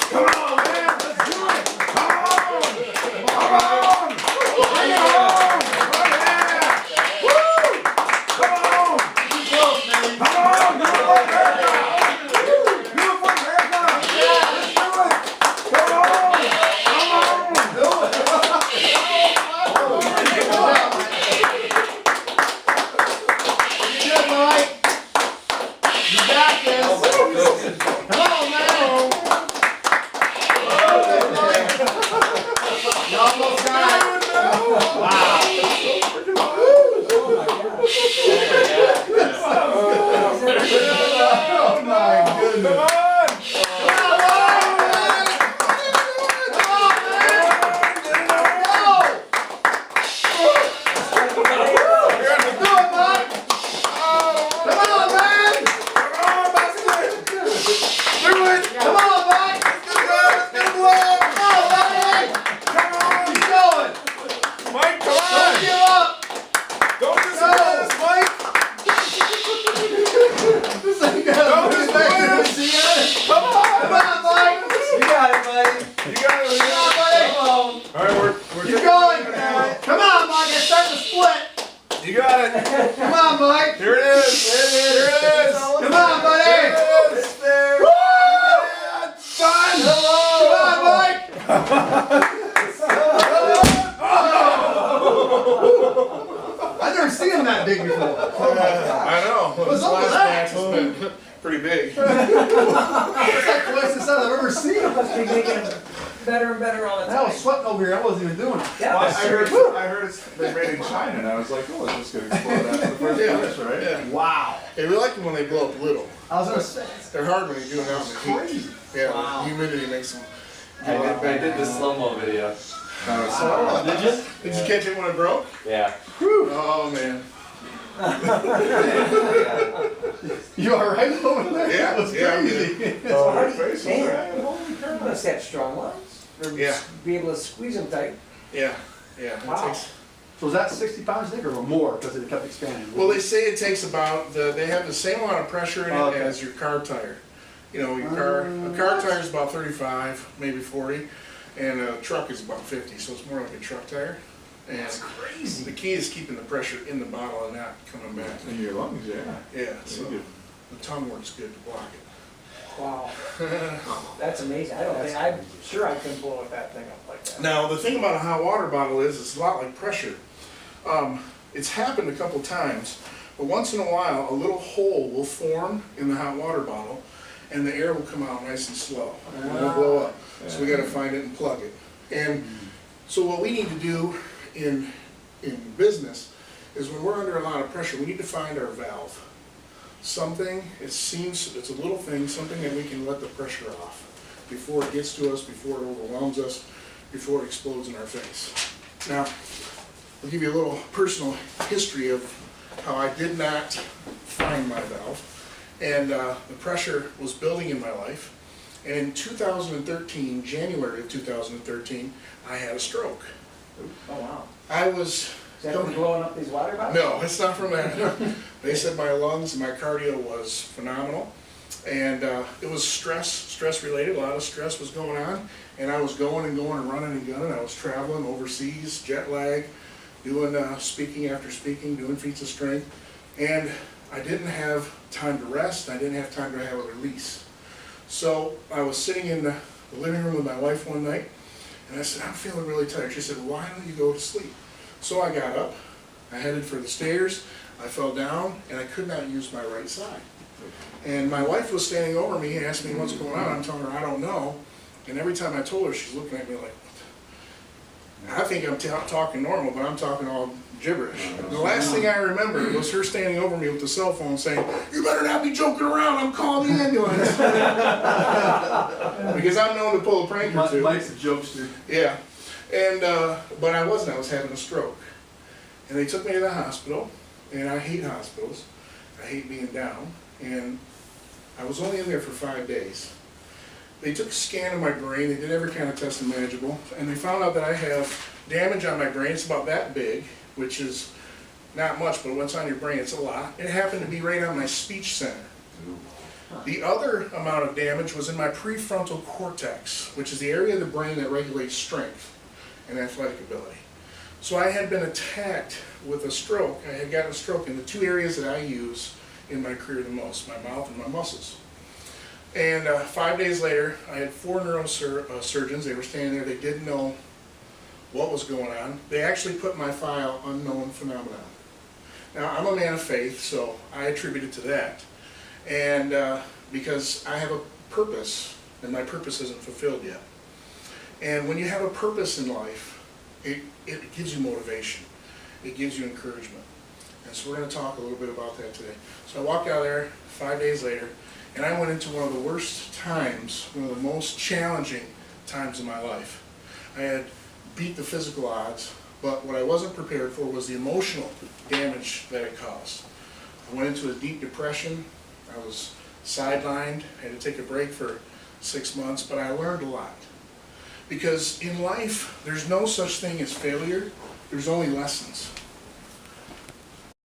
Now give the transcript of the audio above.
Come on, man. Let's do it. Come on. Come on. Bring it home. Oh, yeah. Woo. Come on. Come on. Do it for America. Do it for America. Yeah, let's do it. Come on. Come on. Do it. Good, Mike. You got this. Come on, man. You almost got it. Wow. Oh, my goodness. You got it. Come on, Mike. Here it is. Here it is. Come on, buddy. Here it is. It's there. Woo! It's done. Come on, Mike. I've never seen him that big before. Oh my God. I know. What's This up with last that? match has been pretty big. That's like twice the size I've ever seen him. Must be making it better and better all the I time. was sweating over here. I wasn't even doing it. Yeah. Well, I heard it's been made in China, and I was like, oh, it's just going to explode after the first push, right? Yeah. Wow. Hey, we like them when they blow up little. I was gonna say. They're hard when you do it out in the heat. Crazy. Yeah, Wow. the humidity makes them. I did the slow-mo video. Oh, Did you? did you catch it when it broke? Yeah. Oh, man. You alright over there? Yeah, That was yeah, I'm crazy. So how do you, face was man, red. holy crap, you must have strong lungs. Or Yeah. Be able to squeeze them tight. Yeah, yeah. Wow. It takes, So was that 60 pounds, Nick, or more because it kept expanding? well, they say it takes about, they have the same amount of pressure in it Okay. as your car tire. You know, your car, a car tire is about 35, maybe 40, and a truck is about 50, so it's more like a truck tire. And That's crazy. the key is keeping the pressure in the bottle and not coming back. In your lungs, yeah. Yeah, so Very good. the tongue works good to block it. Wow. That's amazing. I don't think, I'm sure I couldn't blow that thing up like that. Now, the thing about a hot water bottle is it's a lot like pressure. It's happened a couple times, but once in a while, a little hole will form in the hot water bottle, and the air will come out nice and slow, and it won't blow up. So we got to find it and plug it. And so what we need to do in business is when we're under a lot of pressure, we need to find our valve. Something, it seems, it's a little thing, something that we can let the pressure off before it gets to us, before it overwhelms us, before it explodes in our face. Now, I'll give you a little personal history of how I did not find my valve. And the pressure was building in my life. And in 2013, January of 2013, I had a stroke. Oh, wow. I was Is that from blowing up these water bottles? no, it's not from that. They said my lungs and my cardio was phenomenal. And it was stress related, a lot of stress was going on. And I was going and running and gunning. I was traveling overseas, jet lag, doing speaking after speaking, doing feats of strength. And I didn't have time to rest, I didn't have time to have a release. So I was sitting in the living room with my wife one night, and I said, I'm feeling really tired. She said, why don't you go to sleep? So I got up, I headed for the stairs, I fell down, and I could not use my right side. And my wife was standing over me and asked me what's going on. I'm telling her I don't know. And every time I told her, she's looking at me like, I think I'm talking normal, but I'm talking all gibberish. The last thing I remember was her standing over me with the cell phone saying, you better not be joking around, I'm calling the ambulance. Because I'm known to pull a prank or two. Mike's a jokester. Yeah, and but I wasn't. I was having a stroke, and they took me to the hospital. And I hate hospitals. I hate being down. And I was only in there for 5 days. They took a scan of my brain. They did every kind of test imaginable, and they found out that I have damage on my brain. It's about that big, which is not much, but what's on your brain, it's a lot. It happened to be right on my speech center. The other amount of damage was in my prefrontal cortex, which is the area of the brain that regulates strength and athletic ability. So I had been attacked with a stroke. I had gotten a stroke in the two areas that I use in my career the most, my mouth and my muscles. And 5 days later, I had 4 neurosurgeons. They were standing there. They didn't know what was going on. They actually put my file unknown phenomenon. Now, I'm a man of faith, so I attribute it to that. And because I have a purpose, and my purpose isn't fulfilled yet. And when you have a purpose in life, it gives you motivation. It gives you encouragement. And so we're going to talk a little bit about that today. So I walked out of there 5 days later, and I went into one of the worst times, one of the most challenging times in my life. I had beat the physical odds, but what I wasn't prepared for was the emotional damage that it caused. I went into a deep depression. I was sidelined. I had to take a break for 6 months, but I learned a lot. Because in life, there's no such thing as failure. There's only lessons.